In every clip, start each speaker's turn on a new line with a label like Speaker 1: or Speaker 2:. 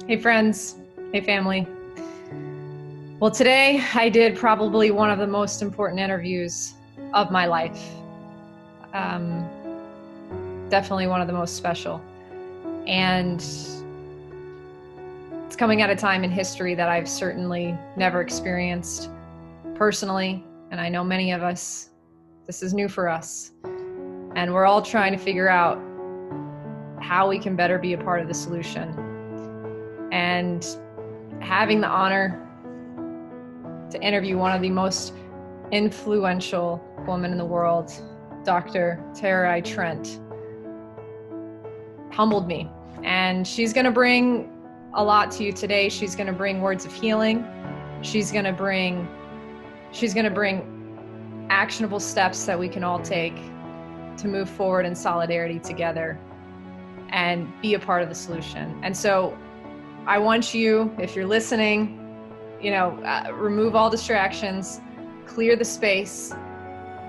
Speaker 1: Hey friends, hey family. Well, today I did probably one of the most important interviews of my life. Definitely one of the most special. And it's coming at a time in history that I've certainly never experienced personally. And I know many of us, this is new for us. And we're all trying to figure out how we can better be a part of the solution. And having the honor to interview one of the most influential women in the world, Dr. Tererai Trent, humbled me. And she's going to bring a lot to you today. She's going to bring words of healing. She's going to bring actionable steps that we can all take to move forward in solidarity together and be a part of the solution. And so I want you, if you're listening, remove all distractions, clear the space,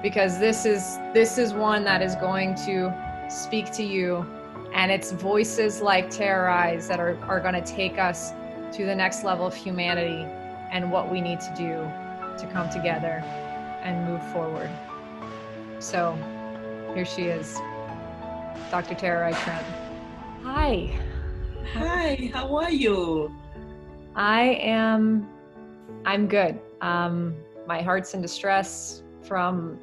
Speaker 1: because this is one that is going to speak to you, and it's voices like Tererai's that are going to take us to the next level of humanity and what we need to do to come together and move forward. So here she is, Dr. Tererai Trent. Hi.
Speaker 2: Hi, how are you?
Speaker 1: I'm good. My heart's in distress from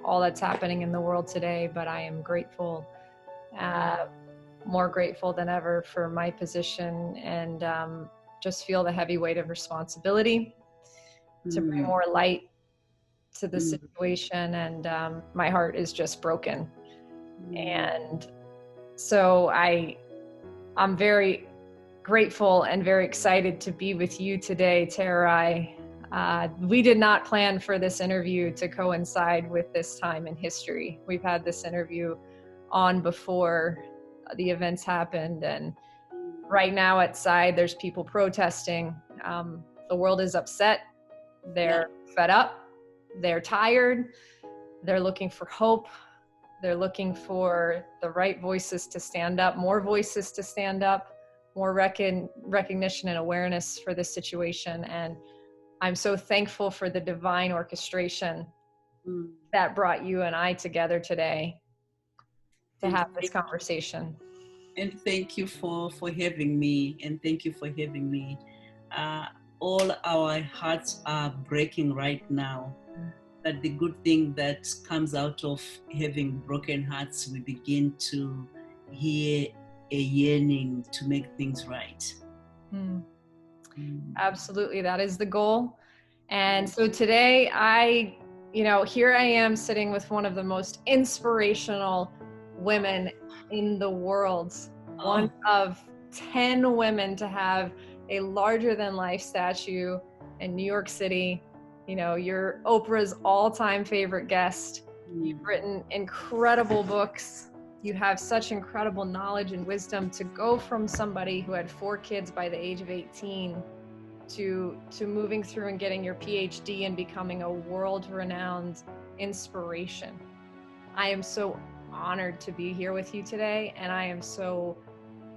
Speaker 1: all that's happening in the world today, but I am grateful, more grateful than ever for my position, and just feel the heavy weight of responsibility to bring more light to the situation. And my heart is just broken. And so I'm very grateful and very excited to be with you today, Tererai. We did not plan for this interview to coincide with this time in history. We've had this interview on before the events happened, and right now outside there's people protesting. The world is upset. They're fed up. They're tired. They're looking for hope. They're looking for the right voices to stand up, more voices to stand up, more recognition and awareness for this situation. And I'm so thankful for the divine orchestration that brought you and I together today to have this conversation.
Speaker 2: And thank you for having me. And thank you for having me. All our hearts are breaking right now. But the good thing that comes out of having broken hearts, we begin to hear a yearning to make things right.
Speaker 1: Absolutely, that is the goal. And so today here I am sitting with one of the most inspirational women in the world, one of 10 women to have a larger than life statue in New York City. You're Oprah's all-time favorite guest. You've written incredible books. You have such incredible knowledge and wisdom to go from somebody who had 4 kids by the age of 18 to moving through and getting your PhD and becoming a world-renowned inspiration. I am so honored to be here with you today, and I am so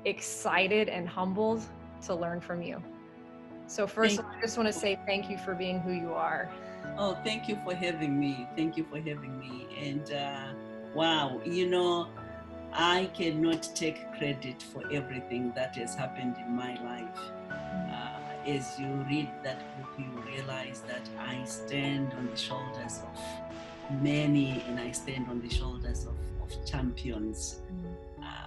Speaker 1: excited and humbled to learn from you. So first, I just want to say thank you for being who you are.
Speaker 2: Oh, thank you for having me. Thank you for having me. And wow, I cannot take credit for everything that has happened in my life. As you read that book, you realize that I stand on the shoulders of many, and I stand on the shoulders of champions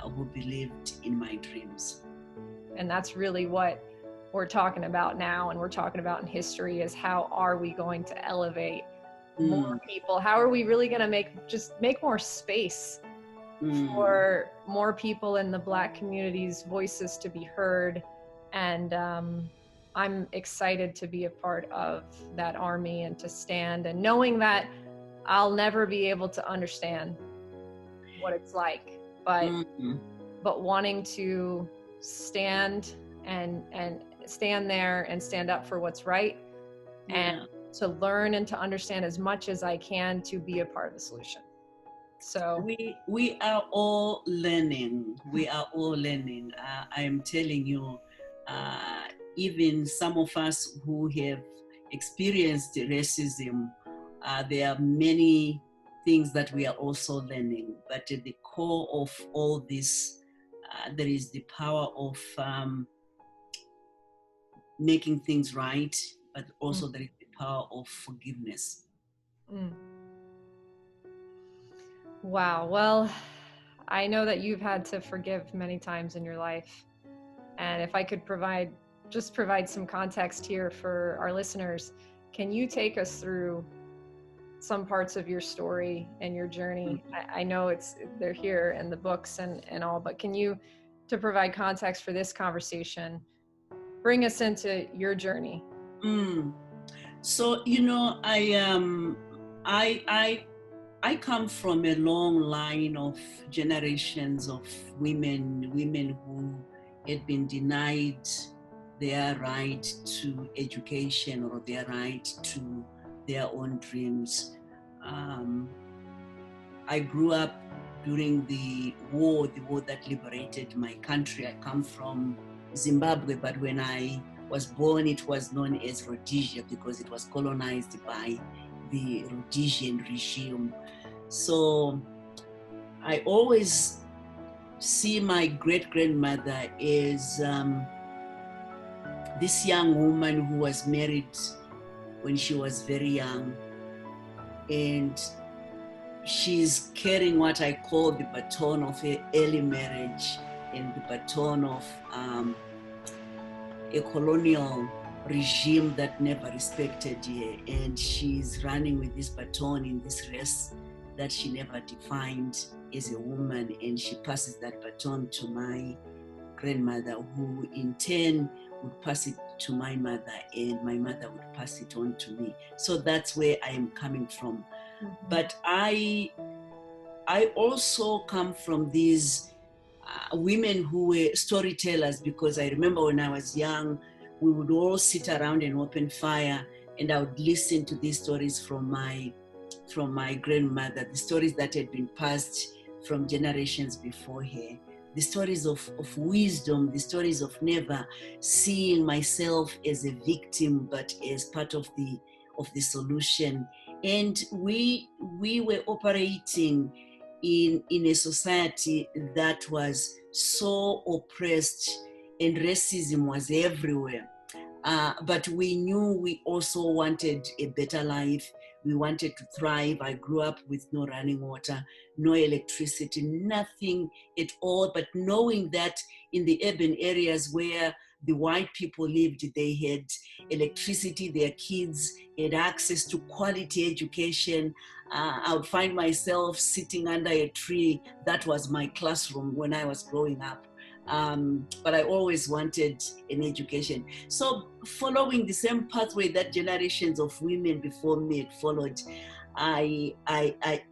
Speaker 2: who believed in my dreams.
Speaker 1: And that's really what we're talking about now, and we're talking about in history, is how are we going to elevate more people? How are we really going to make more space for more people in the Black community's voices to be heard? And I'm excited to be a part of that army and to stand, and knowing that I'll never be able to understand what it's like, but wanting to stand and stand there and stand up for what's right, and to learn and to understand as much as I can to be a part of the solution. So
Speaker 2: we are all learning. We are all learning. I am telling you, even some of us who have experienced racism, there are many things that we are also learning. But at the core of all this, there is the power of making things right, but also there is the power of forgiveness.
Speaker 1: Wow. Well, I know that you've had to forgive many times in your life. And if I could provide some context here for our listeners, can you take us through some parts of your story and your journey? I know they're here in the books and all, but can you, to provide context for this conversation, bring us into your journey?
Speaker 2: So, I come from a long line of generations of women who had been denied their right to education or their right to their own dreams. I grew up during the war that liberated my country. I come from Zimbabwe, but when I was born, it was known as Rhodesia because it was colonized by the Rhodesian regime. So I always see my great-grandmother as this young woman who was married when she was very young, and she's carrying what I call the baton of her early marriage and the baton of a colonial regime that never respected her, and she's running with this baton in this race that she never defined as a woman, and she passes that baton to my grandmother, who in turn would pass it to my mother, and my mother would pass it on to me. So that's where I am coming from. But I also come from these women who were storytellers, because I remember when I was young, we would all sit around an open fire, and I would listen to these stories from my grandmother, the stories that had been passed from generations before her, the stories of wisdom, the stories of never seeing myself as a victim, but as part of the solution. And we were operating in a society that was so oppressed, and racism was everywhere. But we knew we also wanted a better life. We wanted to thrive. I grew up with no running water, no electricity, nothing at all. But knowing that in the urban areas where the white people lived, they had electricity, their kids had access to quality education. I would find myself sitting under a tree. That was my classroom when I was growing up. But I always wanted an education. So following the same pathway that generations of women before me had followed, at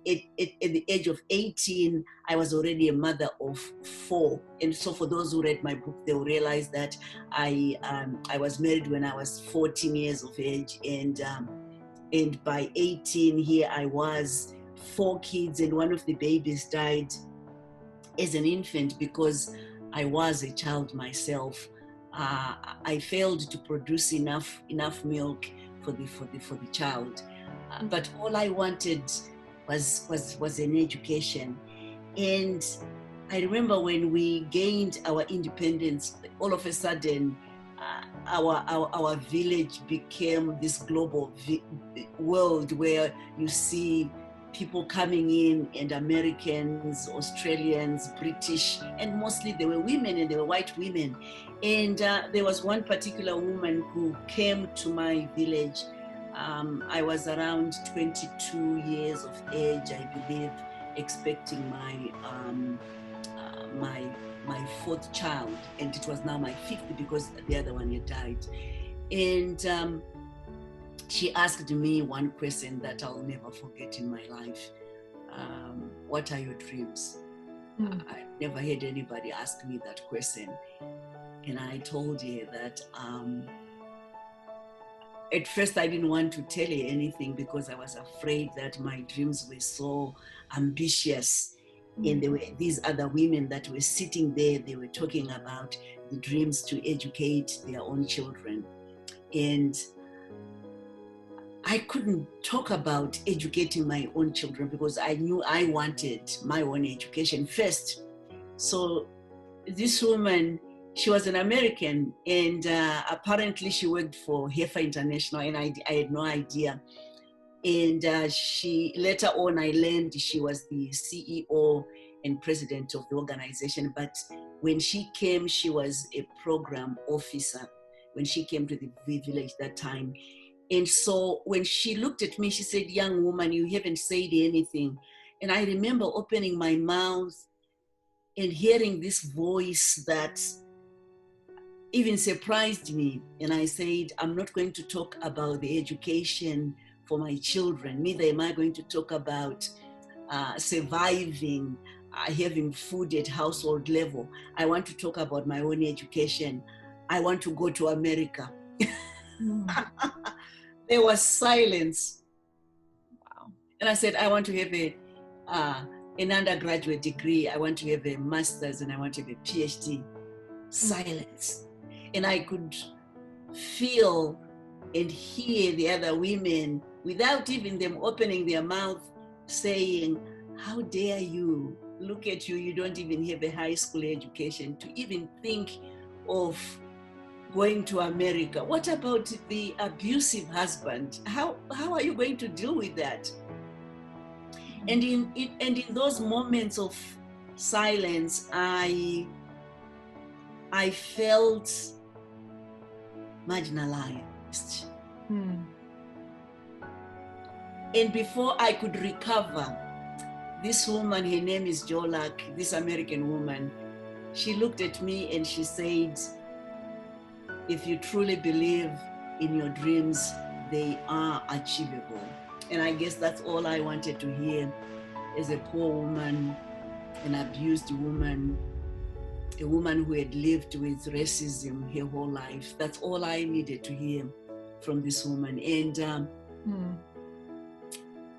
Speaker 2: the age of 18, I was already a mother of 4. And so for those who read my book, they'll realize that I was married when I was 14 years of age. And by 18, here I was, 4 kids, and one of the babies died as an infant because I was a child myself. I failed to produce enough milk for the child, but all I wanted was an education. And I remember when we gained our independence, all of a sudden, our village became this global world where you see people coming in, and Americans, Australians, British, and mostly they were women, and they were white women. And there was one particular woman who came to my village. I was around 22 years of age, I believe, expecting my 4th child, and it was now my 5th because the other one had died. And she asked me one question that I'll never forget in my life. What are your dreams? I never heard anybody ask me that question. And I told her that at first I didn't want to tell her anything because I was afraid that my dreams were so ambitious. And there were these other women that were sitting there. They were talking about the dreams to educate their own children. And I couldn't talk about educating my own children because I knew I wanted my own education first. So this woman, she was an American, and apparently she worked for Heifer International, and I had no idea. And she later on, I learned she was the CEO and president of the organization. But when she came, she was a program officer when she came to the village that time. And so when she looked at me, she said, "Young woman, you haven't said anything." And I remember opening my mouth and hearing this voice that even surprised me. And I said, "I'm not going to talk about the education for my children. Neither am I going to talk about surviving, having food at household level. I want to talk about my own education. I want to go to America." There was silence.
Speaker 1: Wow.
Speaker 2: And I said, "I want to have an undergraduate degree. I want to have a master's, and I want to have a PhD." Silence. And I could feel and hear the other women, without even them opening their mouth, saying, "How dare you? Look at you. You don't even have a high school education to even think of going to America. What about the abusive husband? How are you going to deal with that?" And in those moments of silence, I felt marginalized. And before I could recover, this woman, her name is Jolak, this American woman, she looked at me and she said, "If you truly believe in your dreams, they are achievable." And I guess that's all I wanted to hear as a poor woman, an abused woman, a woman who had lived with racism her whole life. That's all I needed to hear from this woman.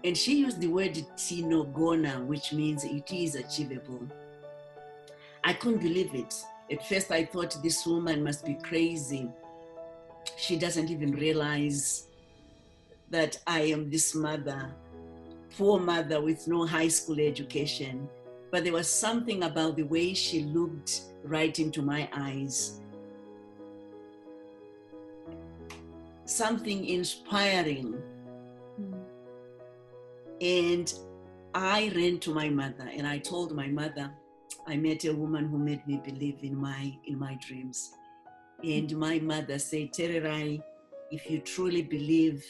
Speaker 2: And she used the word tinogona, which means it is achievable. I couldn't believe it. At first I thought this woman must be crazy. She doesn't even realize that I am this mother, poor mother with no high school education. But there was something about the way she looked right into my eyes. Something inspiring. And I ran to my mother and I told my mother, I met a woman who made me believe in my dreams. And my mother said, "Tererai, if you truly believe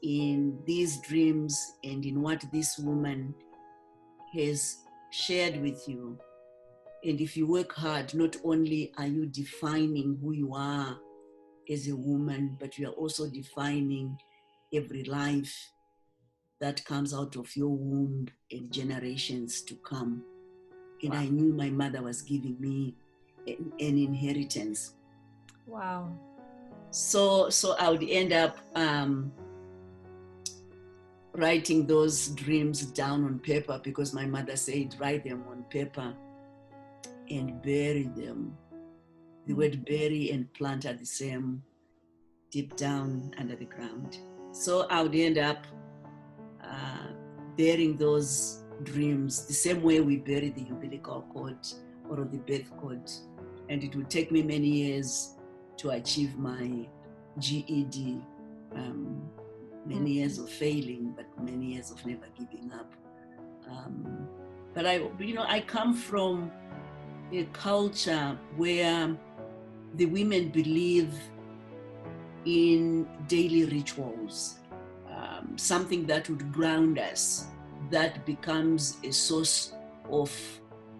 Speaker 2: in these dreams and in what this woman has shared with you, and if you work hard, not only are you defining who you are as a woman, but you are also defining every life that comes out of your womb and generations to come." And I knew my mother was giving me an inheritance.
Speaker 1: Wow.
Speaker 2: So I would end up writing those dreams down on paper, because my mother said, "Write them on paper and bury them." The word bury and plant are the same, deep down under the ground. So I would end up burying those dreams the same way we bury the umbilical cord or the birth cord. And it would take me many years to achieve my GED. Many years of failing, but many years of never giving up. But I come from a culture where the women believe in daily rituals, something that would ground us, that becomes a source of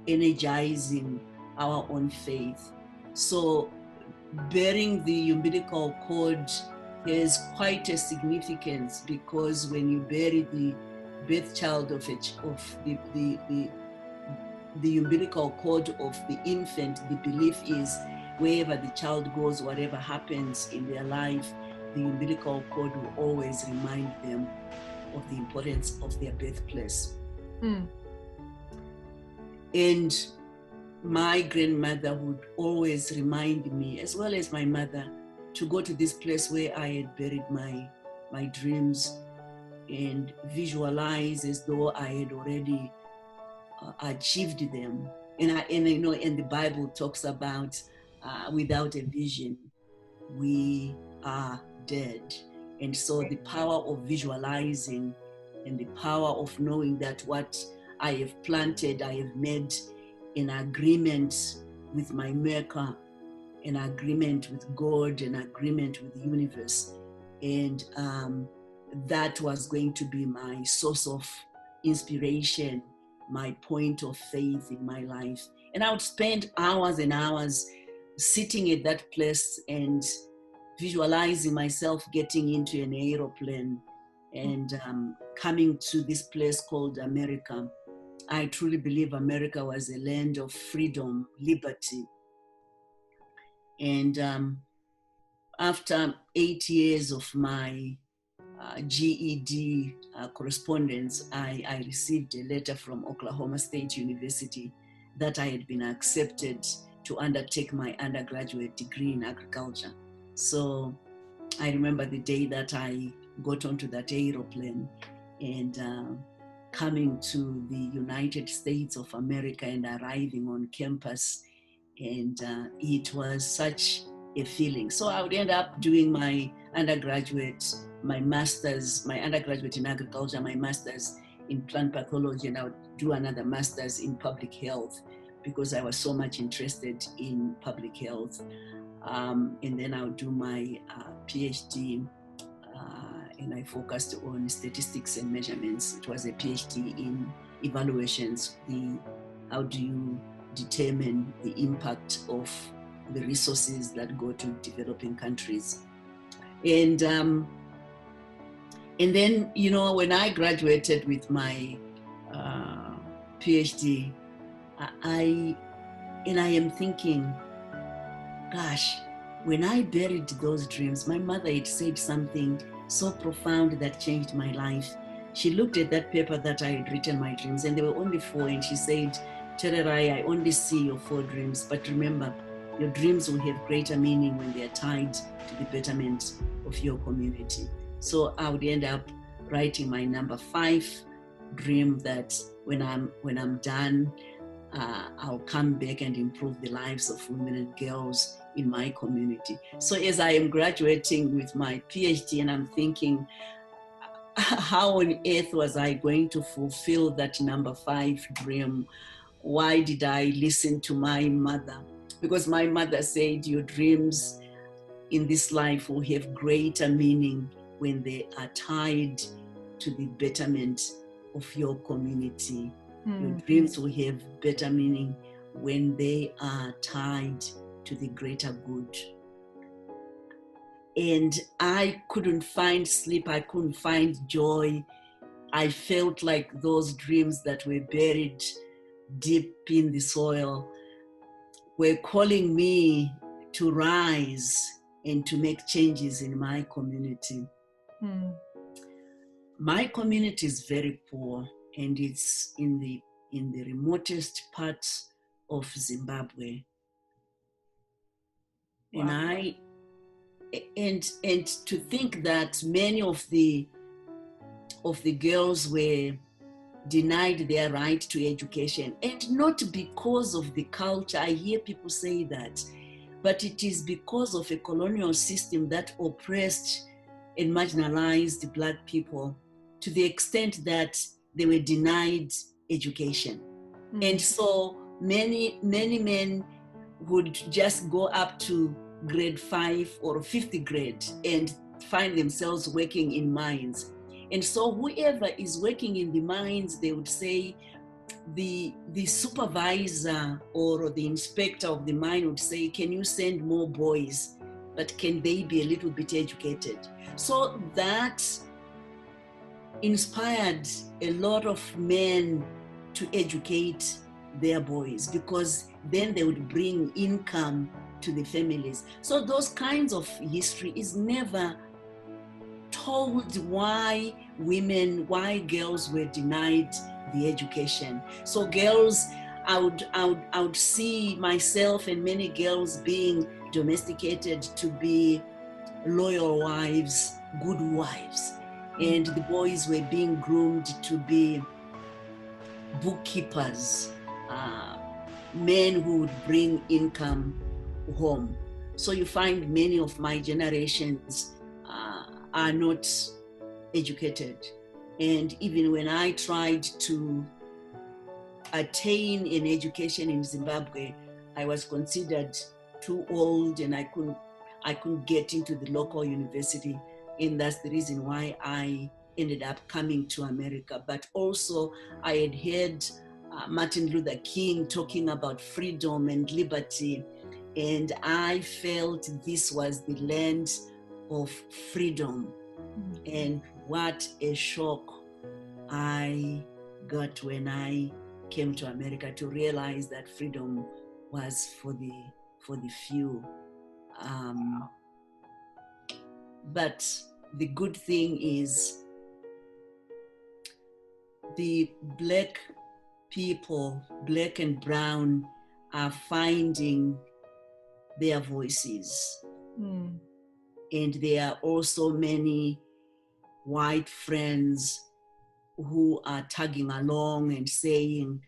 Speaker 2: energizing our own faith. So bearing the umbilical cord has quite a significance, because when you bury the birth child of the umbilical cord of the infant, the belief is wherever the child goes, whatever happens in their life, the umbilical cord will always remind them of the importance of their birthplace. And my grandmother would always remind me, as well as my mother, to go to this place where I had buried my dreams and visualize as though I had already achieved them. And the Bible talks about without a vision, we are dead. And so the power of visualizing and the power of knowing that what I have planted, I have made an agreement with my maker, an agreement with God, an agreement with the universe. And that was going to be my source of inspiration, my point of faith in my life. And I would spend hours and hours sitting at that place and visualizing myself getting into an aeroplane and coming to this place called America. I truly believe America was a land of freedom, liberty. And after 8 years of my GED correspondence, I received a letter from Oklahoma State University that I had been accepted to undertake my undergraduate degree in agriculture. So I remember the day that I got onto that aeroplane and coming to the United States of America and arriving on campus. And it was such a feeling. So I would end up doing my undergraduate, my master's, my undergraduate in agriculture, my master's in plant pathology, and I would do another master's in public health because I was so much interested in public health. And then I would do my PhD, and I focused on statistics and measurements. It was a PhD in evaluations. How do you determine the impact of the resources that go to developing countries? And then, when I graduated with my PhD, I am thinking, gosh, when I buried those dreams, my mother had said something so profound that changed my life. She looked at that paper that I had written my dreams, and there were only 4, and she said, Tererai, I only see your 4 dreams, but remember, your dreams will have greater meaning when they are tied to the betterment of your community. So I would end up writing my number 5 dream that when I'm done, I'll come back and improve the lives of women and girls in my community. So as I am graduating with my PhD, and I'm thinking, how on earth was I going to fulfill that number 5 dream? Why did I listen to my mother? Because my mother said, your dreams in this life will have greater meaning when they are tied to the betterment of your community. Your dreams will have better meaning when they are tied to the greater good. And I couldn't find sleep. I couldn't find joy. I felt like those dreams that were buried deep in the soil were calling me to rise and to make changes in my community. My community is very poor, and it's in the remotest parts of Zimbabwe. Wow. And to think that many of the girls were denied their right to education, and not because of the culture. I hear people say that, but it is because of a colonial system that oppressed and marginalized Black people to the extent that they were denied education. And so many men would just go up to grade 5 or 5th grade and find themselves working in mines. And so whoever is working in the mines, they would say, the supervisor or the inspector of the mine would say, can you send more boys, but can they be a little bit educated? So that inspired a lot of men to educate their boys, because then they would bring income to the families. So those kinds of history is never told why girls were denied the education. So girls I would see myself and many girls being domesticated to be loyal wives, good wives, and the boys were being groomed to be bookkeepers, men who would bring income home. So you find many of my generations are not educated. And even when I tried to attain an education in Zimbabwe, I was considered too old and I couldn't get into the local university. And that's the reason why I ended up coming to America. But also I had heard Martin Luther King talking about freedom and liberty. And I felt this was the land of freedom. And what a shock I got when I came to America to realize that freedom was for the few. But the good thing is the Black people, Black and brown, are finding their voices. And there are also many white friends who are tagging along and saying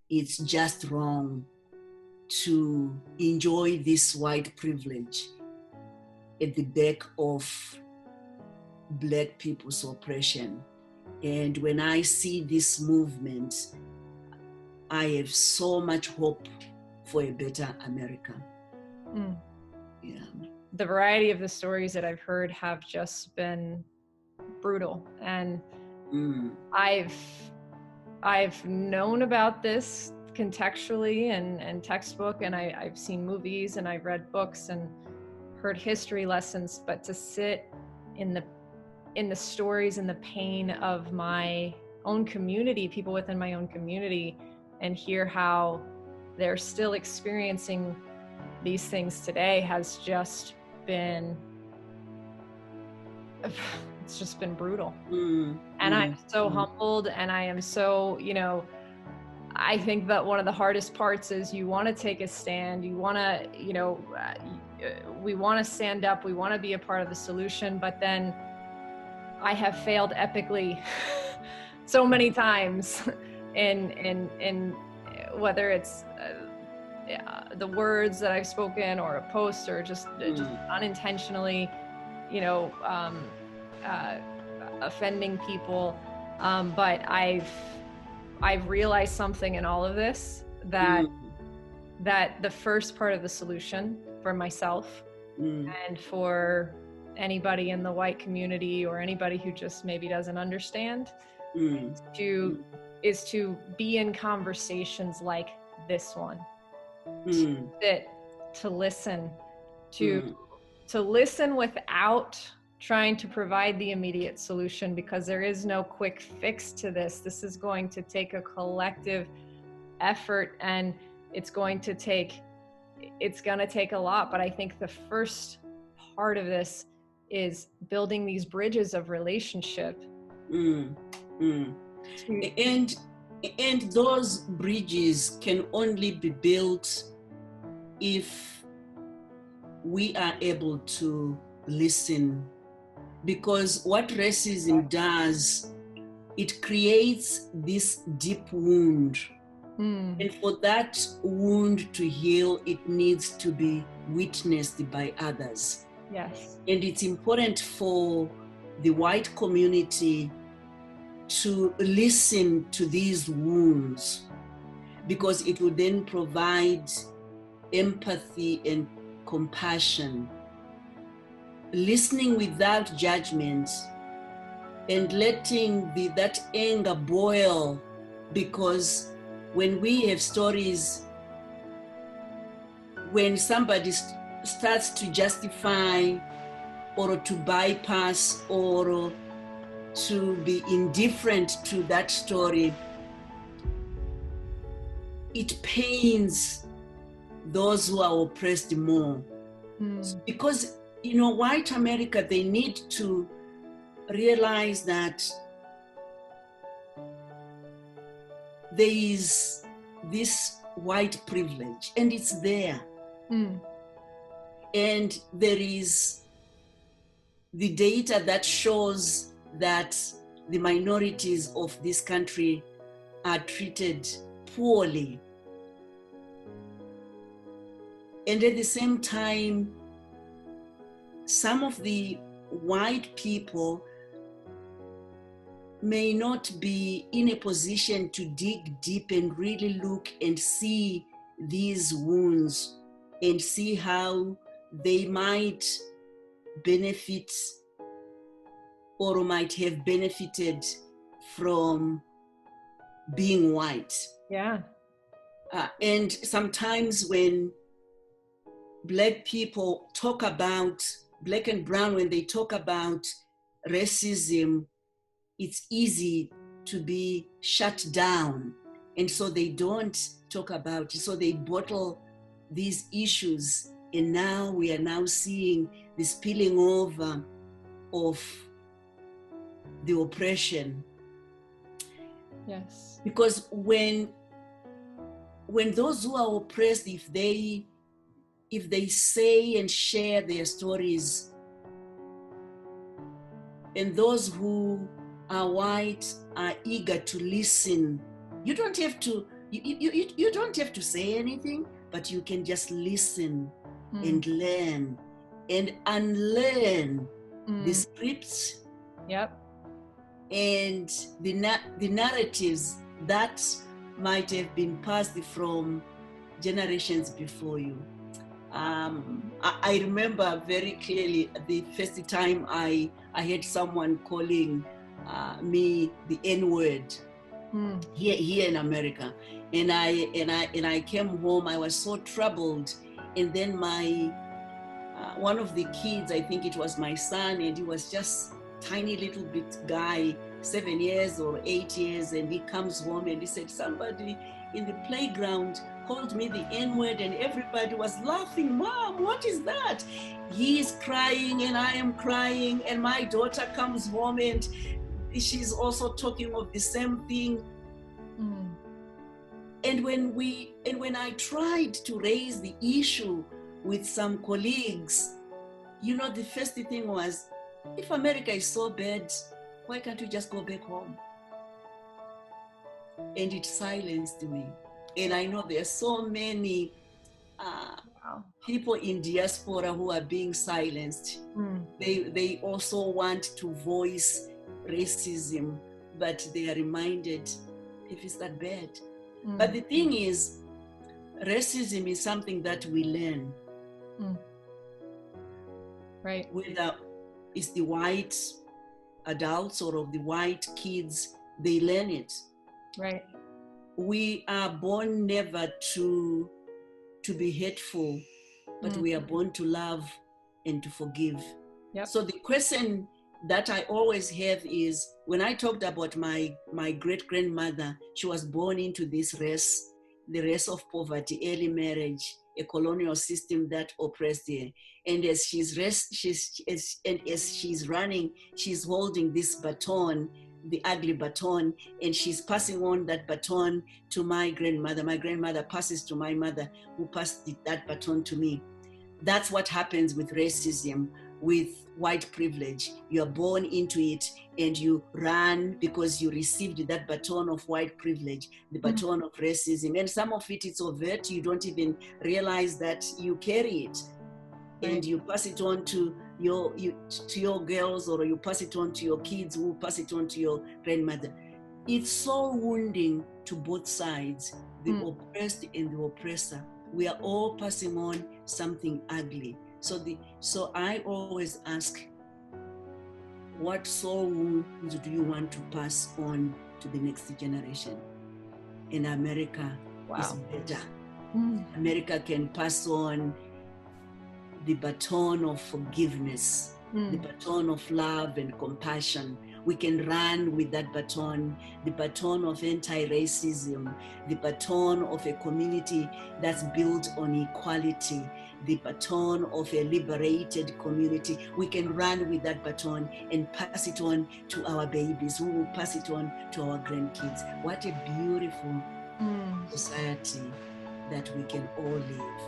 Speaker 2: it's just wrong to enjoy this white privilege at the back of Black people's oppression. And when I see this movement, I have so much hope for a better America. Yeah.
Speaker 1: The variety of the stories that I've heard have just been brutal. And I've known about this contextually and textbook, and I've seen movies and I've read books and heard history lessons, but to sit in the stories and the pain of my own community, people within my own community, and hear how they're still experiencing these things today has just been, it's just been brutal. And I'm so humbled, and I am so, I think that one of the hardest parts is you want to take a stand, you want to, we want to stand up, we want to be a part of the solution, but then I have failed epically so many times in whether it's the words that I've spoken or a post or just unintentionally, offending people. But I've realized something in all of this, that the first part of the solution for myself and for anybody in the white community or anybody who just maybe doesn't understand is to be in conversations like this one, to sit, to listen, to listen without trying to provide the immediate solution, because there is no quick fix to this. This is going to take a collective effort, and it's going to take a lot. But I think the first part of this is building these bridges of relationship.
Speaker 2: And those bridges can only be built if we are able to listen. Because what racism does, it creates this deep wound. And for that wound to heal, it needs to be witnessed by others.
Speaker 1: Yes.
Speaker 2: And it's important for the white community to listen to these wounds, because it will then provide empathy and compassion. Listening without judgment and letting that anger boil, because when we have stories, when somebody starts to justify or to bypass or to be indifferent to that story, it pains those who are oppressed more. Because, white America, they need to realize that there is this white privilege, and it's there.
Speaker 1: Mm.
Speaker 2: And there is the data that shows that the minorities of this country are treated poorly. And at the same time, some of the white people may not be in a position to dig deep and really look and see these wounds and see how they might benefit or might have benefited from being white.
Speaker 1: Yeah.
Speaker 2: And sometimes when Black people talk about, Black and brown, when they talk about racism, it's easy to be shut down. And so they don't talk about it. So they bottle these issues. And now we are now seeing the spilling over of the oppression.
Speaker 1: Yes.
Speaker 2: Because when those who are oppressed, if they say and share their stories, and those who are white are eager to listen, you don't have to you don't have to say anything, but you can just listen and learn and unlearn the scripts.
Speaker 1: Yep.
Speaker 2: And the narratives that might have been passed from generations before you. I remember very clearly the first time I had someone calling me the N-word here in America, and I came home. I was so troubled, and then my one of the kids, I think it was my son, and he was just tiny little bit guy, 7 years or 8 years, and he comes home and he said, somebody in the playground called me the N-word, and everybody was laughing. Mom, what is that? He's crying and I am crying, and my daughter comes home and she's also talking of the same thing. And when I tried to raise the issue with some colleagues, you know, the first thing was, if America is so bad, why can't we just go back home? And it silenced me. And I know there are so many people in diaspora who are being silenced. They also want to voice racism, but they are reminded, if it's that bad. But the thing is, racism is something that we learn.
Speaker 1: Right.
Speaker 2: Whether it's the white adults or of the white kids, they learn it.
Speaker 1: Right.
Speaker 2: We are born never to be hateful, but we are born to love and to forgive.
Speaker 1: Yep.
Speaker 2: So the question that I always have is, when I talked about my great-grandmother, she was born into this race, the race of poverty, early marriage, a colonial system that oppressed her. And as she's running, she's holding this baton, the ugly baton, and she's passing on that baton to my grandmother. My grandmother passes to my mother, who passed that baton to me. That's what happens with racism, with white privilege. You are born into it and you run because you received that baton of white privilege, the baton of racism. And some of it is overt. You don't even realize that you carry it. And you pass it on to your girls, or you pass it on to your kids, who pass it on to your grandmother. It's so wounding to both sides, the oppressed and the oppressor. We are all passing on something ugly. So I always ask, what soul wounds do you want to pass on to the next generation? And America is better. America can pass on the baton of forgiveness, the baton of love and compassion. We can run with that baton, the baton of anti-racism, the baton of a community that's built on equality, the baton of a liberated community. We can run with that baton and pass it on to our babies, who will pass it on to our grandkids. What a beautiful society that we can all live.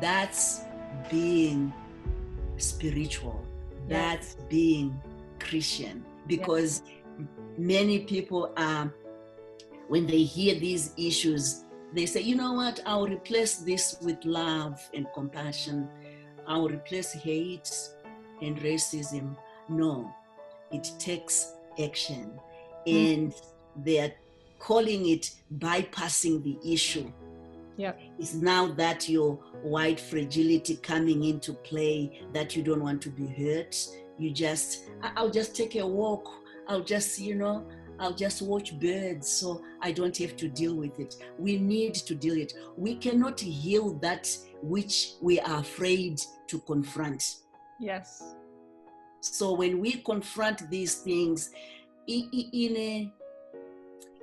Speaker 2: That's being spiritual. That's being Christian. Because many people are, when they hear these issues, they say, you know what, I'll replace this with love and compassion. I'll replace hate and racism. No, it takes action. And they are calling it bypassing the issue. It's now that your white fragility coming into play, that you don't want to be hurt. You just, I'll just take a walk. I'll just, I'll just watch birds so I don't have to deal with it. We need to deal with it. We cannot heal that which we are afraid to confront.
Speaker 1: Yes.
Speaker 2: So when we confront these things in an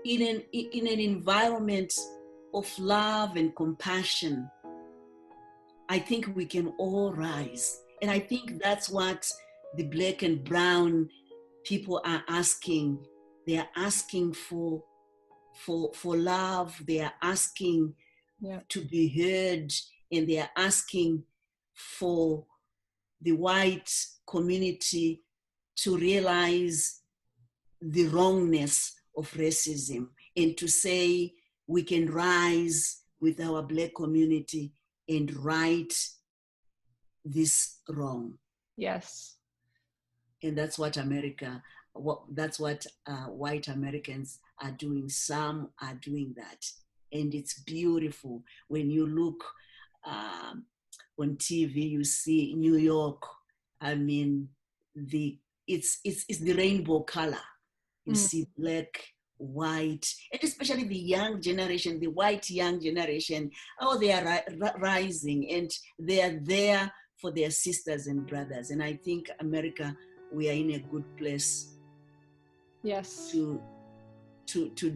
Speaker 2: environment of love and compassion, I think we can all rise. And I think that's what the Black and brown people are asking. They are asking for love. They are asking to be heard, and they are asking for the white community to realize the wrongness of racism, and to say we can rise with our Black community and right this wrong.
Speaker 1: Yes.
Speaker 2: And that's what that's what white Americans are doing. Some are doing that. And it's beautiful. When you look on TV, you see New York. I mean, it's the rainbow color. You see Black, white, and especially the young generation, the white young generation. Oh, they are rising, and they are there for their sisters and brothers. And I think America, we are in a good place.
Speaker 1: Yes.
Speaker 2: To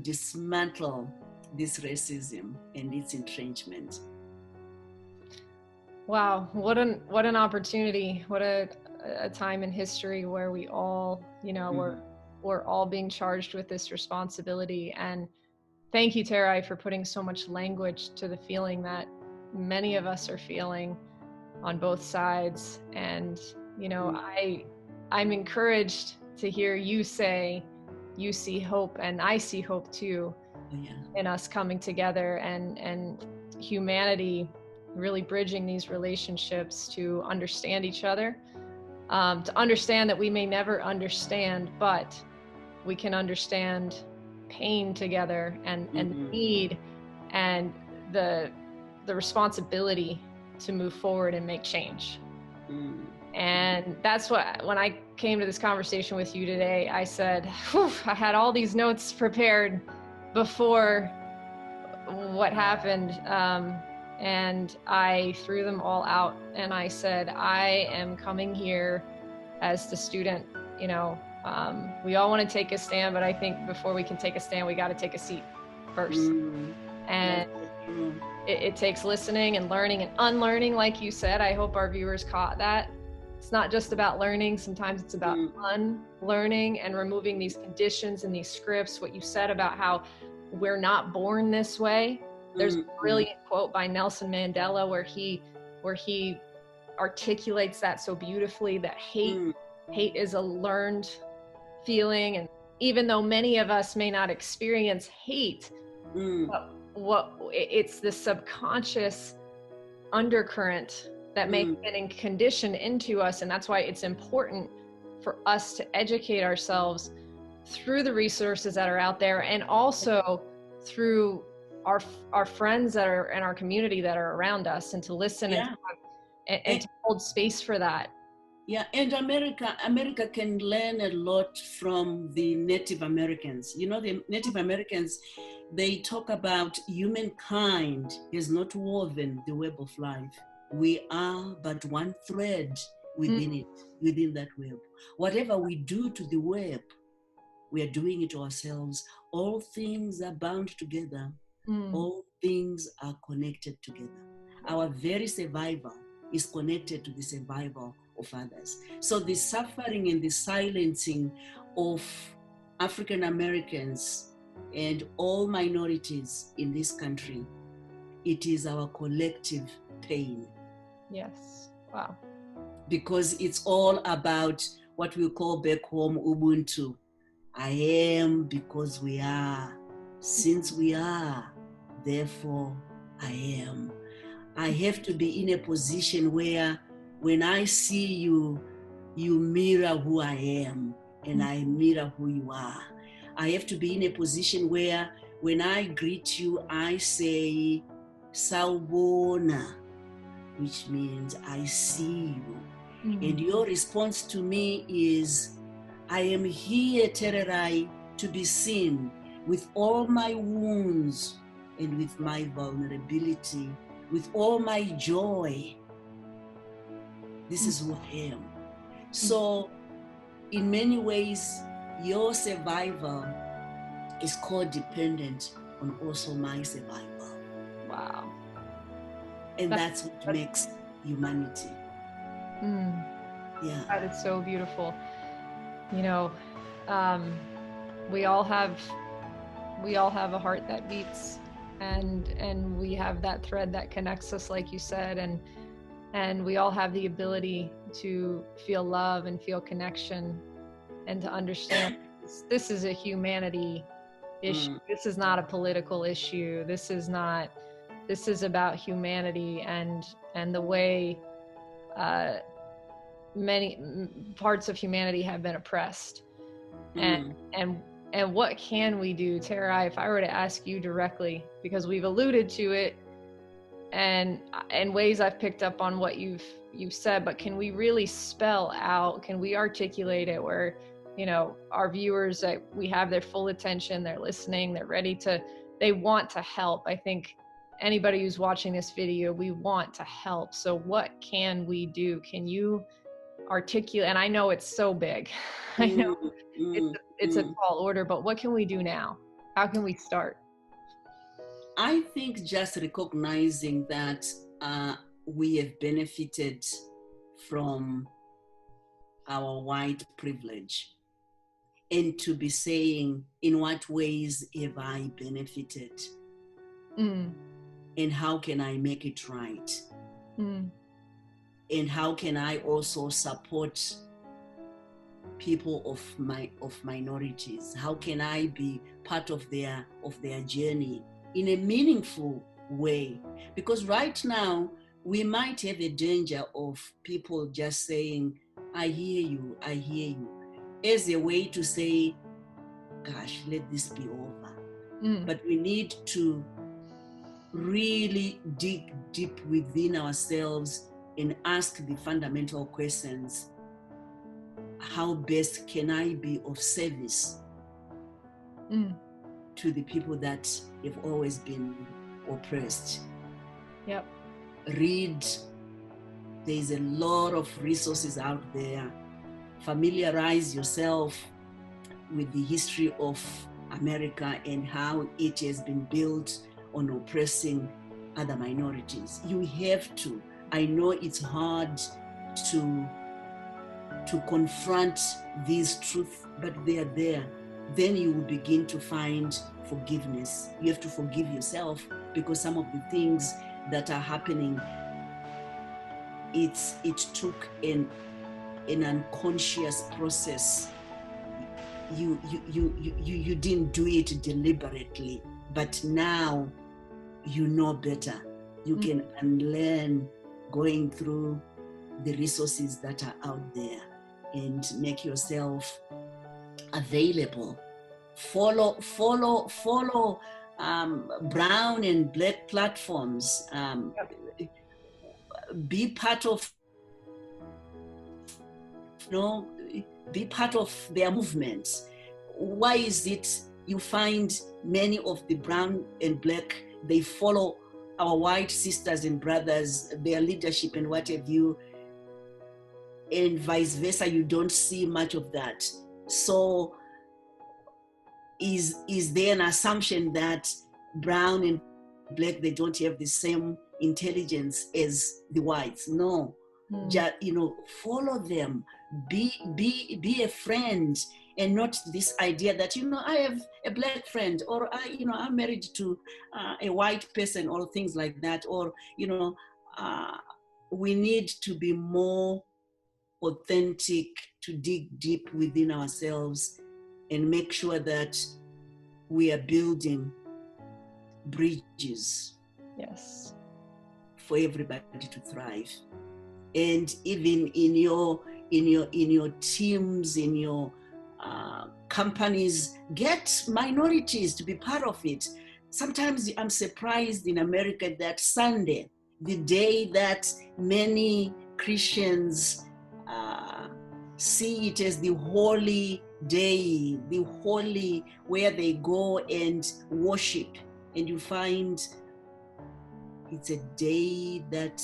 Speaker 2: dismantle this racism and its entrenchment.
Speaker 1: Wow, what an opportunity! What a time in history where we all, we're all being charged with this responsibility. And thank you, Tererai, for putting so much language to the feeling that many of us are feeling on both sides. And I'm encouraged to hear you say you see hope, and I see hope too, in us coming together and humanity really bridging these relationships to understand each other, to understand that we may never understand, but we can understand pain together, and need, and the responsibility to move forward and make change. And that's what, when I came to this conversation with you today, I said, I had all these notes prepared before what happened. And I threw them all out, and I said, I am coming here as the student. We all want to take a stand, but I think before we can take a stand, we got to take a seat first. And it takes listening and learning and unlearning, like you said. I hope our viewers caught that. It's not just about learning. Sometimes it's about unlearning and removing these conditions and these scripts. What you said about how we're not born this way. There's a brilliant quote by Nelson Mandela where he articulates that so beautifully, that hate is a learned feeling. And even though many of us may not experience hate, it's the subconscious undercurrent that may be getting conditioned into us. And that's why it's important for us to educate ourselves through the resources that are out there, and also through our friends that are in our community that are around us, and to listen and to hold space for that.
Speaker 2: Yeah, and America can learn a lot from the Native Americans. The Native Americans, they talk about humankind has not woven the web of life. We are but one thread within that web. Whatever we do to the web, we are doing it to ourselves. All things are bound together. All things are connected together. Our very survival is connected to the survival of others. So the suffering and the silencing of African Americans and all minorities in this country. It is our collective pain.
Speaker 1: Yes. Wow.
Speaker 2: Because it's all about what we call back home Ubuntu. I am because we are. Since we are, therefore I am. I have to be in a position where when I see you, you mirror who I am and I mirror who you are. I have to be in a position where when I greet you, I say, Sawubona, which means I see you. And your response to me is, I am here, Tererai, to be seen with all my wounds and with my vulnerability, with all my joy. This is who I am. So in many ways, your survival is codependent on also my survival.
Speaker 1: Wow.
Speaker 2: And that's what makes humanity. Yeah.
Speaker 1: That is so beautiful. You know, we all have a heart that beats, and we have that thread that connects us, like you said, and we all have the ability to feel love and feel connection and to understand this is a humanity issue. This is not a political issue. This is about humanity and the way many parts of humanity have been oppressed. And what can we do, Tererai, if I were to ask you directly, because we've alluded to it and in ways I've picked up on what you've said, but can we really spell out, can we articulate it where, you know, our viewers, that we have their full attention, they're listening, they're ready to, they want to help. I think anybody who's watching this video, we want to help. So what can we do? Can you articulate? And I know it's so big. I know it's a tall order, but what can we do now? How can we start?
Speaker 2: I think just recognizing that we have benefited from our white privilege, and to be saying, in what ways have I benefited? And how can I make it right? And how can I also support people of minorities? How can I be part of their journey in a meaningful way? Because right now we might have a danger of people just saying, I hear you, as a way to say, gosh, let this be over. But we need to really dig deep within ourselves and ask the fundamental questions. How best can I be of service to the people that have always been oppressed?
Speaker 1: Yep.
Speaker 2: Read. There's a lot of resources out there. Familiarize yourself with the history of America and how it has been built on oppressing other minorities. You have to. I know it's hard to confront these truths, but they are there. Then you will begin to find forgiveness. You have to forgive yourself, because some of the things that are happening, it took an unconscious process. You didn't do it deliberately, but now you know better. You can unlearn going through the resources that are out there and make yourself available. Follow brown and black platforms. Be part of, be part of their movements. Why is it you find many of the brown and black, they follow our white sisters and brothers, their leadership and what have you, and vice versa, you don't see much of that? So is there an assumption that brown and black, they don't have the same intelligence as the whites? No. Just, follow them, be a friend and not this idea that, I have a black friend, or I'm married to a white person, or things like that, or we need to be more authentic, to dig deep within ourselves and make sure that we are building bridges.
Speaker 1: Yes.
Speaker 2: For everybody to thrive. And even in your teams, in your companies, get minorities to be part of it. Sometimes I'm surprised in America that Sunday, the day that many Christians see it as the holy day, the holy where they go and worship, and you find it's a day that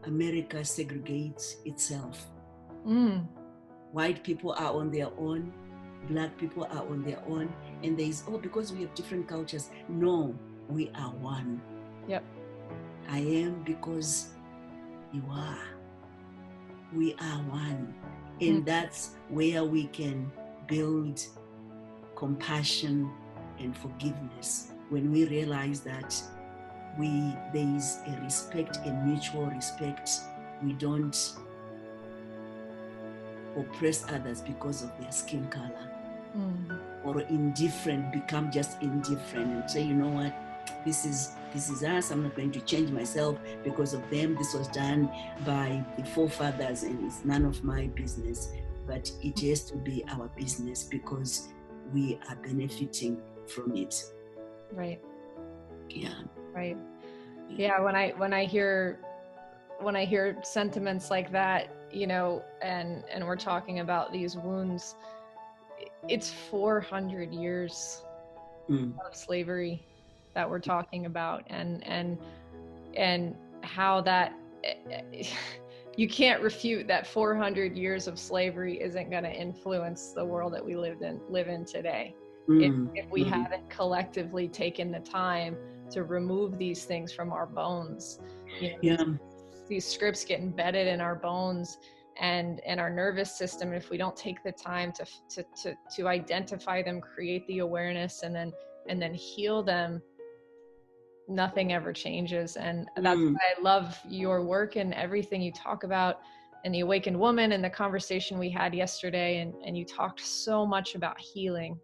Speaker 2: America segregates itself. White people are on their own, black people are on their own, and there is, because we have different cultures. No, we are one.
Speaker 1: Yep.
Speaker 2: I am because you are. We are one. And that's where we can build compassion and forgiveness, when we realize that there is a respect, a mutual respect. We don't oppress others because of their skin color, or indifferent, become just indifferent and say, you know what, this is us. I'm not going to change myself because of them. This was done by the forefathers and it's none of my business. But it has to be our business because we are benefiting from it.
Speaker 1: Right.
Speaker 2: Yeah.
Speaker 1: Right. Yeah. When I hear sentiments like that, and we're talking about these wounds, it's 400 years of slavery that we're talking about, and how that you can't refute that 400 years of slavery isn't going to influence the world that we live in today. If we haven't collectively taken the time to remove these things from our bones, these scripts get embedded in our bones and our nervous system. If we don't take the time to identify them, create the awareness, and then heal them, nothing ever changes. And that's why I love your work and everything you talk about, and the Awakened Woman, and the conversation we had yesterday, and you talked so much about healing.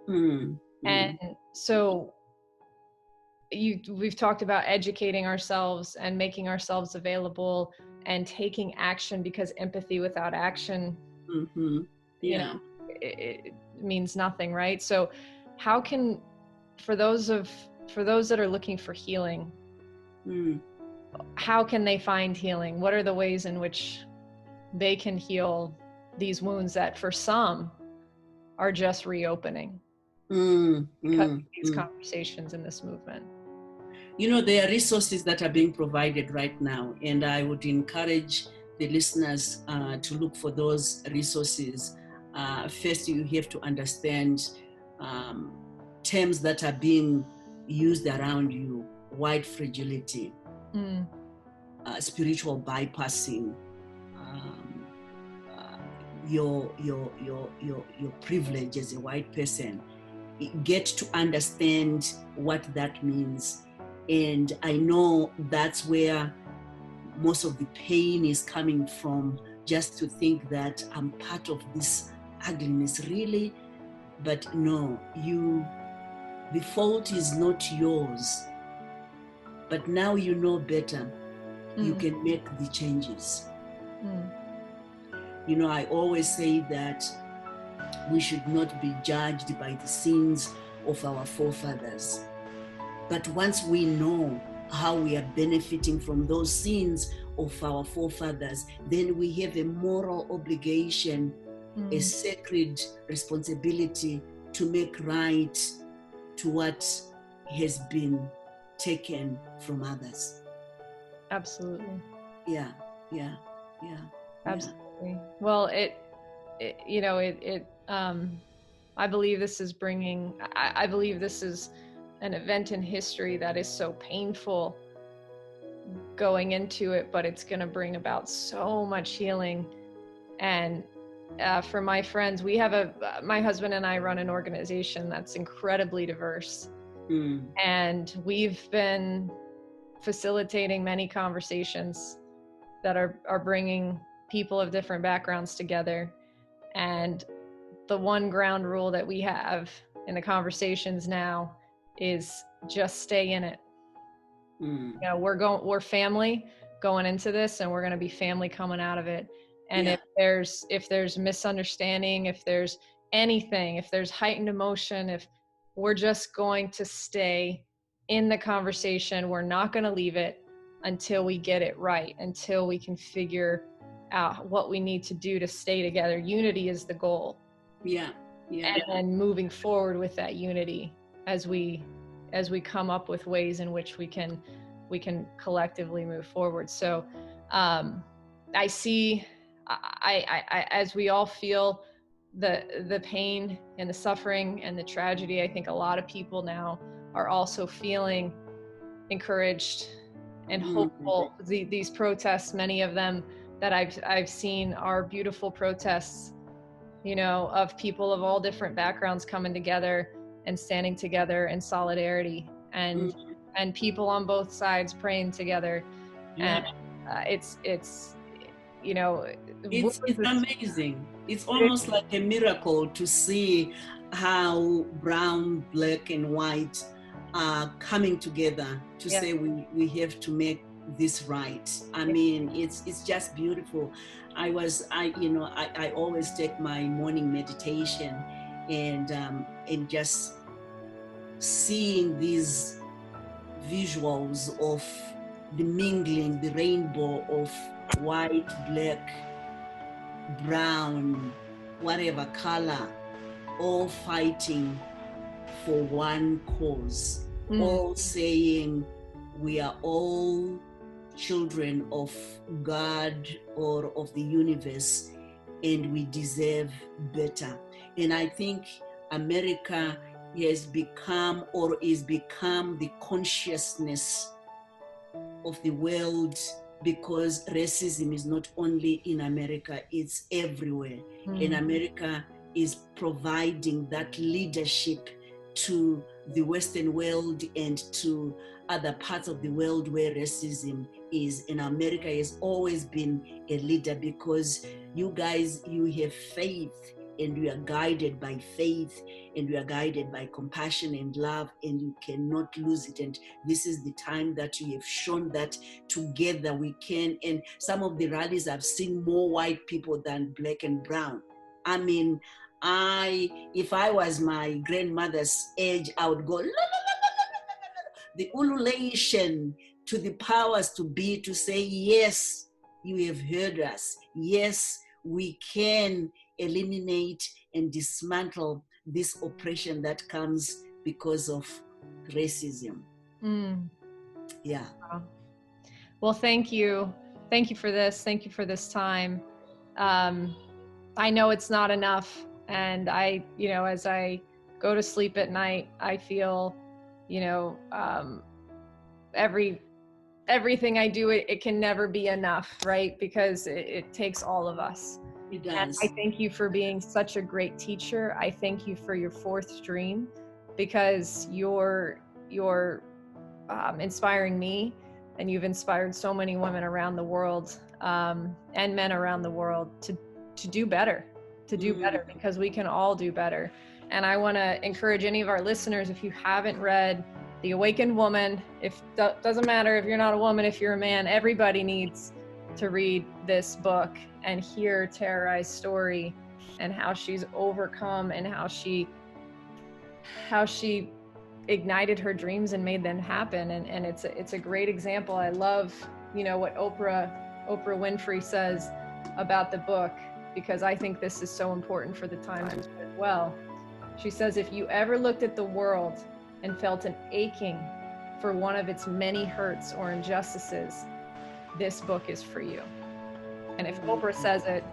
Speaker 1: And so we've talked about educating ourselves and making ourselves available and taking action, because empathy without action, it means nothing, right? So how can, for those that are looking for healing, how can they find healing? What are the ways in which they can heal these wounds that for some are just reopening because of these conversations in this movement?
Speaker 2: There are resources that are being provided right now, and I would encourage the listeners to look for those resources. First, you have to understand terms that are being used around you: white fragility, spiritual bypassing, your privilege as a white person. Get to understand what that means. And I know that's where most of the pain is coming from, just to think that I'm part of this ugliness, really. But no, the fault is not yours. But now you know better. You can make the changes. I always say that we should not be judged by the sins of our forefathers. But once we know how we are benefiting from those sins of our forefathers, then we have a moral obligation, a sacred responsibility to make right to what has been taken from others.
Speaker 1: Absolutely.
Speaker 2: Yeah.
Speaker 1: Absolutely. Well, I believe this is I believe this is an event in history that is so painful going into it, but it's going to bring about so much healing. And for my friends, we have my husband and I run an organization that's incredibly diverse. And we've been facilitating many conversations that are bringing people of different backgrounds together. And the one ground rule that we have in the conversations now is just stay in it. You know, we're family going into this, and we're going to be family coming out of it. And if there's misunderstanding, if there's anything, if there's heightened emotion, if we're just going to stay in the conversation, we're not going to leave it until we get it right, until we can figure out what we need to do to stay together. Unity is the goal. And then moving forward with that unity as we come up with ways in which we can collectively move forward. So I see, I as we all feel the pain and the suffering and the tragedy, I think a lot of people now are also feeling encouraged and hopeful. These protests, many of them that I've seen, are beautiful protests, you know, of people of all different backgrounds coming together and standing together in solidarity, and people on both sides praying together. And it's you know,
Speaker 2: it's amazing. It's almost like a miracle to see how brown, black, and white are coming together to say we have to make this right. I mean, it's just beautiful. I always take my morning meditation, and just seeing these visuals of the mingling, the rainbow of white, black, brown, whatever color, all fighting for one cause, all saying we are all children of God or of the universe, and we deserve better. And I think America has become, or is become, the consciousness of the world, because racism is not only in America, it's everywhere. And America is providing that leadership to the Western world and to other parts of the world where racism is. And America has always been a leader, because you guys, you have faith, and we are guided by faith, and we are guided by compassion and love, and you cannot lose it. And this is the time that you have shown that together we can. And some of the rallies, I've seen more white people than black and brown. I mean, if I was my grandmother's age, I would go, la, la, la, la, la, la, la, la. The ululation to the powers to be, to say, yes, you have heard us. Yes, we can eliminate and dismantle this oppression that comes because of racism. Yeah.
Speaker 1: Well, thank you. Thank you for this. Thank you for this time. I know it's not enough. And I, you know, as I go to sleep at night, I feel, you know, everything I do, it can never be enough, right? Because it takes all of us.
Speaker 2: It does.
Speaker 1: And I thank you for being such a great teacher. I thank you for your fourth stream, because you're inspiring me, and you've inspired so many women around the world, and men around the world to do better, because we can all do better. And I want to encourage any of our listeners, if you haven't read The Awakened Woman, doesn't matter if you're not a woman, if you're a man, everybody needs to read this book and hear Tererai's story, and how she's overcome, and how she ignited her dreams and made them happen. And it's a great example. I love, you know, what Oprah Winfrey says about the book, because I think this is so important for the times as well. She says, if you ever looked at the world and felt an aching for one of its many hurts or injustices, this book is for you. And if Oprah says it,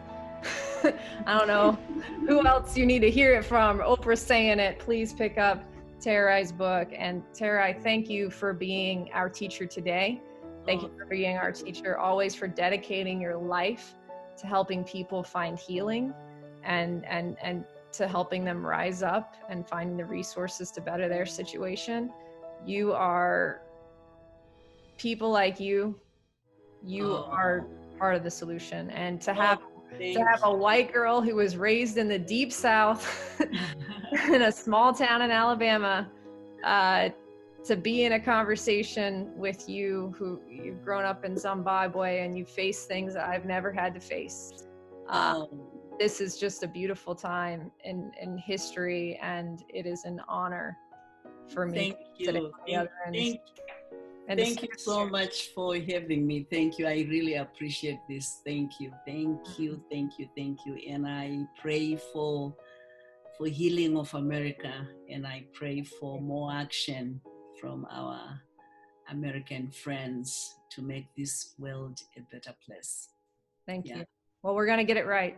Speaker 1: I don't know who else you need to hear it from. Oprah's saying it. Please pick up Tererai's book. And Tererai, thank you for being our teacher today. Thank you for being our teacher, always for dedicating your life to helping people find healing, and to helping them rise up and finding the resources to better their situation. You are people like you are part of the solution. And to have a white girl who was raised in the deep South in a small town in Alabama, to be in a conversation with you who you've grown up in Zimbabwe and you face things that I've never had to face. This is just a beautiful time in history, and it is an honor for me.
Speaker 2: Thank you so much for having me. Thank you. I really appreciate this. Thank you. And I pray for healing of America, and I pray for more action from our American friends to make this world a better place.
Speaker 1: Thank you. Well, we're going to get it right.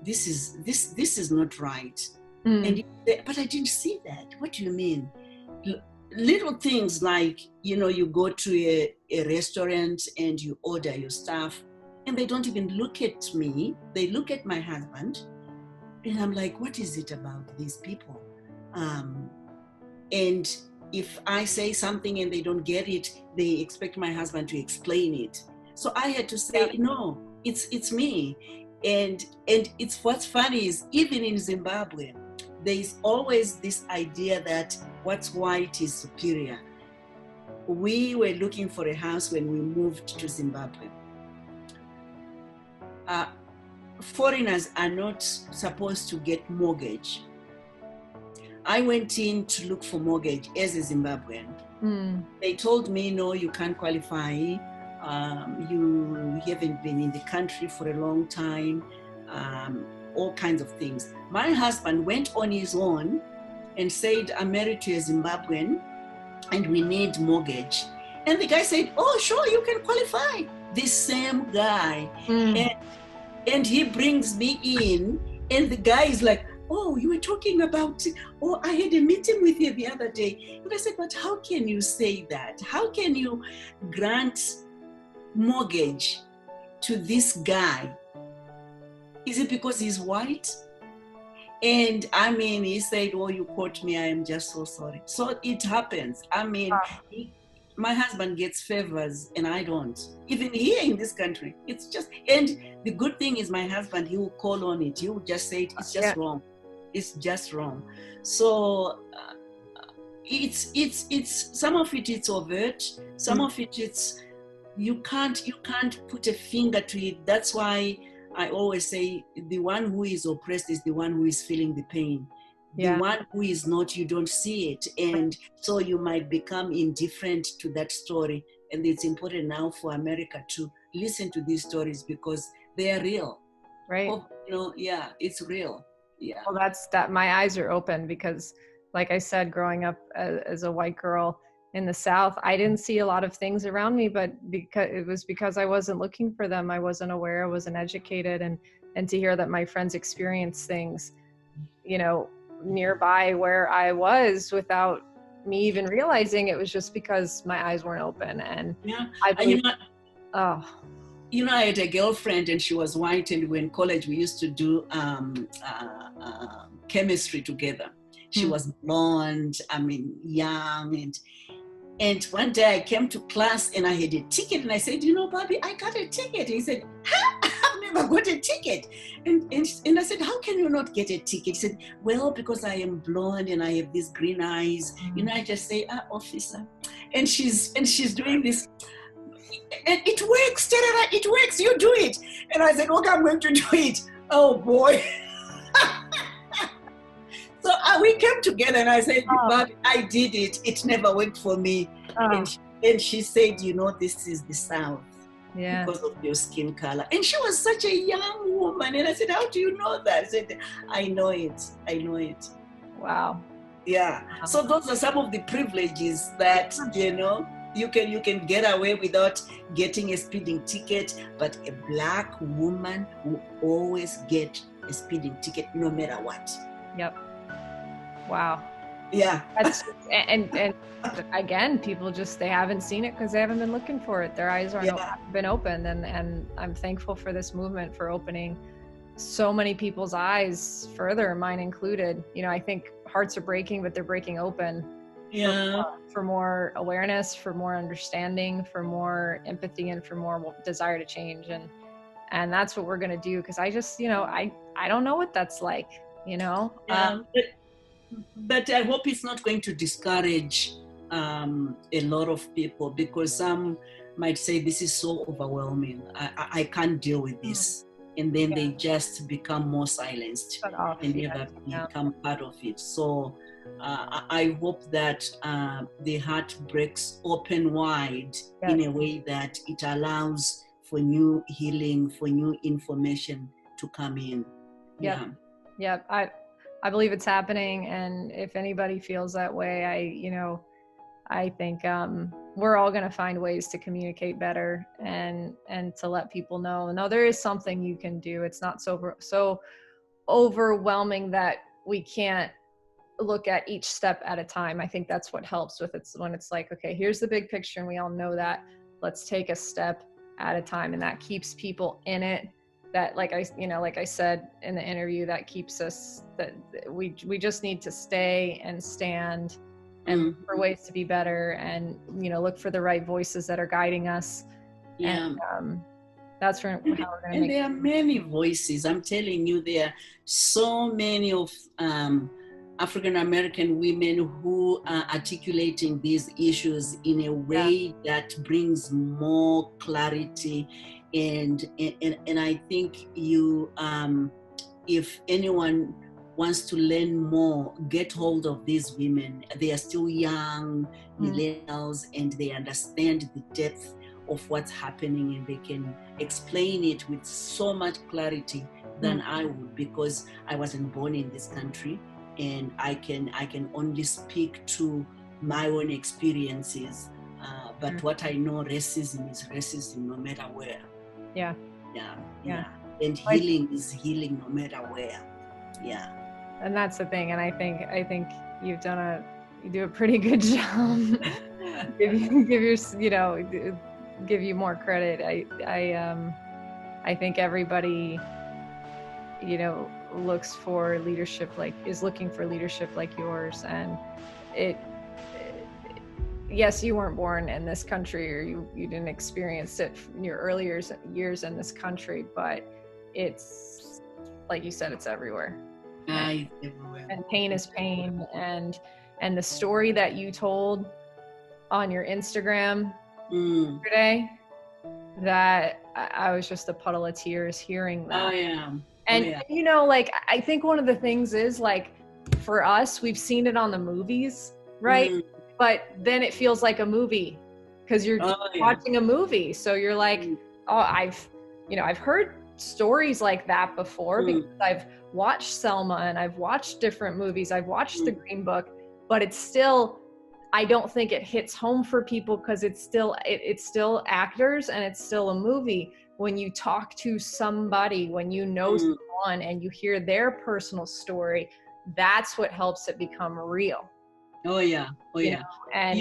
Speaker 2: This is not right. And but I didn't see that. What do you mean? Little things like, you go to a restaurant and you order your stuff and they don't even look at me. They look at my husband and I'm like, what is it about these people? And if I say something and they don't get it, they expect my husband to explain it. So I had to say, no, it's me. And it's what's funny is even in Zimbabwe, there's always this idea that what's white is superior. We were looking for a house when we moved to Zimbabwe. Foreigners are not supposed to get mortgage. I went in to look for mortgage as a Zimbabwean. They told me, no, you can't qualify. You haven't been in the country for a long time. All kinds of things. My husband went on his own and said, I'm married to a Zimbabwean and we need mortgage. And the guy said, oh, sure, you can qualify. This same guy. And he brings me in and the guy is like, oh, you were talking about, oh, I had a meeting with you the other day. And I said, but how can you say that? How can you grant mortgage to this guy? Is it because he's white? And I mean, he said, oh, you caught me. I am just so sorry. So it happens. I mean, my husband gets favors and I don't. Even here in this country, it's just, and the good thing is my husband, he will call on it. He will just say, it's just wrong. It's just wrong. So it's some of it, it's overt. Some of it, it's, you can't put a finger to it. That's why I always say the one who is oppressed is the one who is feeling the pain. The one who is not, you don't see it. And so you might become indifferent to that story. And it's important now for America to listen to these stories because they are real.
Speaker 1: Right.
Speaker 2: It's real. Yeah.
Speaker 1: Well, that's that. My eyes are open because, like I said, growing up as a white girl in the South, I didn't see a lot of things around me, but because I wasn't looking for them. I wasn't aware, I wasn't educated. And to hear that my friends experience things, nearby where I was without me even realizing, it was just because my eyes weren't open. And I believe,
Speaker 2: I had a girlfriend and she was white, and when in college we used to do chemistry together. She was blonde, young, and one day I came to class and I had a ticket and I said, Bobby, I got a ticket. And he said, I've never got a ticket. And I said, how can you not get a ticket? He said, well, because I am blonde and I have these green eyes. I just say, officer. And she's doing this. And it works, Tererai, it works, you do it. And I said, okay, I'm going to do it. Oh boy. So we came together and I said, but I did it. It never worked for me. And she said, this is the South because of your skin color. And she was such a young woman. And I said, how do you know that? I said, I know it.
Speaker 1: Wow.
Speaker 2: Yeah. So those are some of the privileges that, you can get away without getting a speeding ticket, but a black woman will always get a speeding ticket no matter what.
Speaker 1: Yep. Wow.
Speaker 2: Yeah.
Speaker 1: That's and again, people just, they haven't seen it because they haven't been looking for it. Their eyes haven't been opened, and I'm thankful for this movement for opening so many people's eyes further, mine included. You know, I think hearts are breaking, but they're breaking open.
Speaker 2: Yeah.
Speaker 1: For more awareness, for more understanding, for more empathy, and for more desire to change. And that's what we're going to do, because I just, you know, I don't know what that's like, you know.
Speaker 2: Yeah. But I hope it's not going to discourage a lot of people, because some might say this is so overwhelming. I can't deal with this. And then they just become more silenced and never become part of it. So I hope that the heart breaks open wide in a way that it allows for new healing, for new information to come in.
Speaker 1: Yeah. I believe it's happening, and if anybody feels that way, I think we're all going to find ways to communicate better and to let people know, no, there is something you can do. It's not so overwhelming that we can't look at each step at a time. I think that's what helps with it, when it's like, okay, here's the big picture and we all know that, let's take a step at a time, and that keeps people in it. That, like I said in the interview, that keeps us, that we just need to stay and stand and look for ways to be better, and, you know, look for the right voices that are guiding us. And that's how we're going to
Speaker 2: make it. There are many voices. I'm telling you, there are so many of African American women who are articulating these issues in a way that brings more clarity. And I think you, if anyone wants to learn more, get hold of these women. They are still young millennials, and they understand the depth of what's happening, and they can explain it with so much clarity than I would, because I wasn't born in this country, and I can only speak to my own experiences. But what I know, racism is racism no matter where.
Speaker 1: Yeah.
Speaker 2: And healing is healing no matter where. Yeah.
Speaker 1: And that's the thing. And I think you do a pretty good job. give you more credit. I think everybody, you know, looks for leadership, is looking for leadership like yours. And yes, you weren't born in this country, or you didn't experience it in your earlier years in this country, but it's, like you said, it's everywhere.
Speaker 2: Everywhere.
Speaker 1: And pain is pain. And the story that you told on your Instagram yesterday, that I was just a puddle of tears hearing that.
Speaker 2: I am.
Speaker 1: And you know, like, I think one of the things is, like, for us, we've seen it on the movies, right? But then it feels like a movie, because you're watching a movie. So you're like, oh, I've heard stories like that before, because I've watched Selma, and I've watched different movies. I've watched The Green Book, but it's still, I don't think it hits home for people, because it's still actors, and it's still a movie. When you talk to somebody, when you know someone and you hear their personal story, that's what helps it become real.
Speaker 2: Oh yeah. And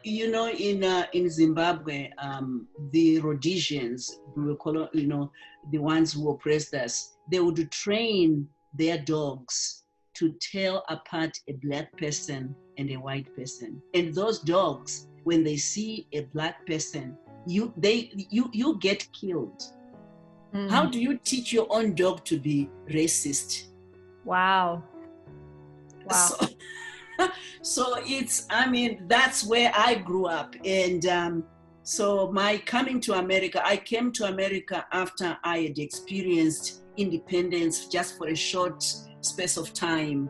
Speaker 2: you know, in Zimbabwe, the Rhodesians, we will call, you know, the ones who oppressed us, they would train their dogs to tell apart a black person and a white person. And those dogs, when they see a black person, you get killed. How do you teach your own dog to be racist?
Speaker 1: Wow.
Speaker 2: So it's, I mean, that's where I grew up. And so my coming to America, I came to America after I had experienced independence just for a short space of time.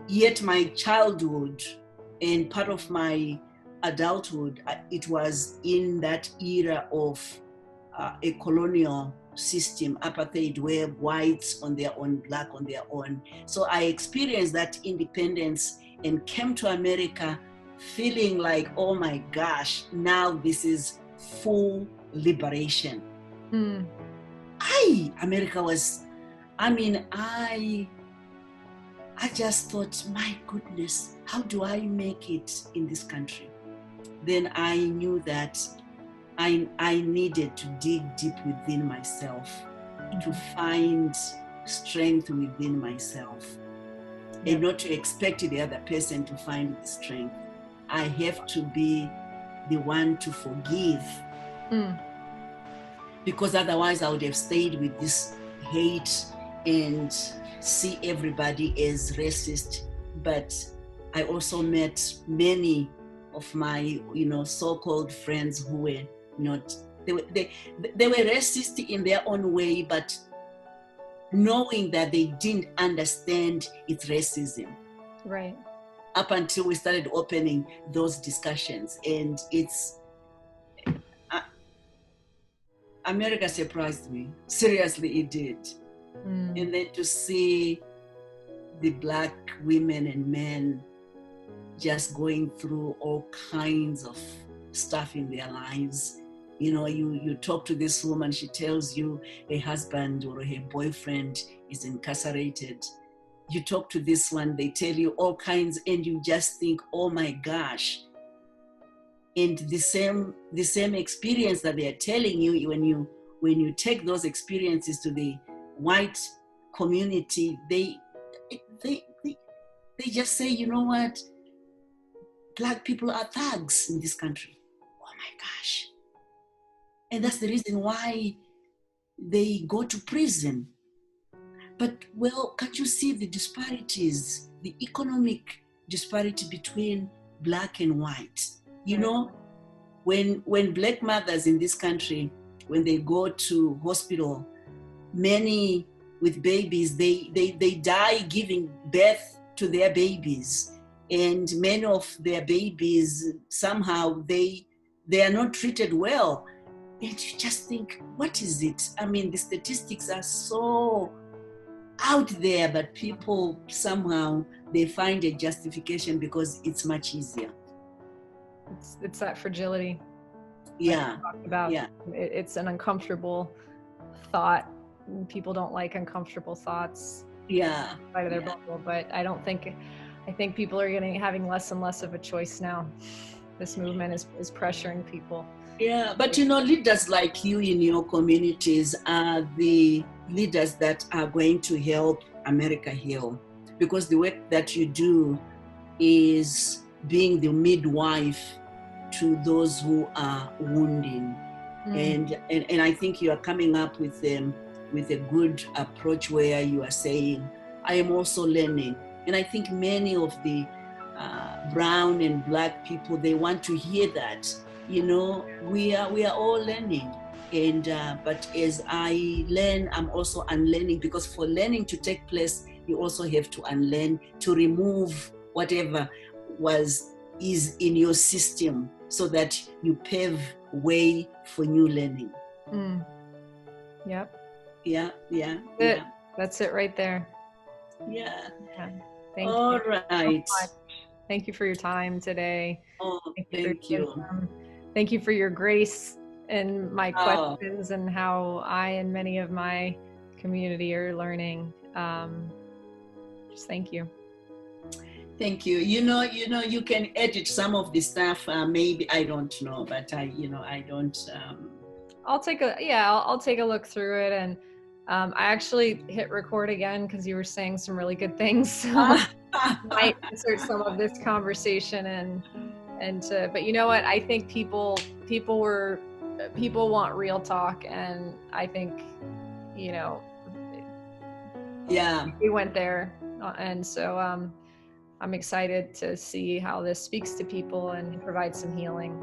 Speaker 2: Yet my childhood and part of my adulthood, it was in that era of a colonial system, apartheid, where whites on their own, black on their own. So I experienced that independence and came to America feeling like, oh my gosh, now this is full liberation. America was, I mean, I I just thought, my goodness, how do I make it in this country? Then I knew that I needed to dig deep within myself to find strength within myself, and not to expect the other person to find the strength. I have to be the one to forgive, because otherwise I would have stayed with this hate and see everybody as racist. But I also met many of my, so-called friends who were not, they were racist in their own way, but knowing that they didn't understand it's racism.
Speaker 1: Right.
Speaker 2: Up until we started opening those discussions. And America surprised me. Seriously, it did. And then to see the Black women and men just going through all kinds of stuff in their lives. You talk to this woman, she tells you her husband or her boyfriend is incarcerated. You talk to this one, they tell you all kinds, and you just think, oh my gosh. And the same experience that they are telling you, when you take those experiences to the white community, they just say, you know what, Black people are thugs in this country. Oh my gosh. And that's the reason why they go to prison. But, well, can't you see the disparities, the economic disparity between Black and white? When Black mothers in this country, when they go to hospital, many with babies, they die giving birth to their babies. And many of their babies, somehow they are not treated well. And you just think, what is it? I mean, the statistics are so out there, but people somehow, they find a justification because it's much easier.
Speaker 1: It's that fragility.
Speaker 2: Yeah.
Speaker 1: About. Yeah. It's an uncomfortable thought. People don't like uncomfortable thoughts.
Speaker 2: Yeah.
Speaker 1: Out of their bubble, but I think people are having less and less of a choice now. This movement is pressuring people.
Speaker 2: Yeah, but leaders like you in your communities are the leaders that are going to help America heal, because the work that you do is being the midwife to those who are wounding. And I think you are coming up with a good approach where you are saying, I am also learning. And I think many of the brown and Black people, they want to hear that. We are all learning. And but as I learn, I'm also unlearning, because for learning to take place, you also have to unlearn, to remove whatever is in your system, so that you pave way for new learning.
Speaker 1: Yep.
Speaker 2: Yeah.
Speaker 1: That's it right there.
Speaker 2: Yeah.
Speaker 1: Thank you.
Speaker 2: All right.
Speaker 1: So much. Thank you for your time today.
Speaker 2: Oh, thank you.
Speaker 1: Thank you for your grace in my questions and how I and many of my community are learning. Just thank you.
Speaker 2: Thank you. You can edit some of the stuff. Maybe, I don't know, but I don't.
Speaker 1: I'll take a look through it, and I actually hit record again because you were saying some really good things. So I might insert some of this conversation but you know what? I think people want real talk, and I think we went there, and so I'm excited to see how this speaks to people and provide some healing.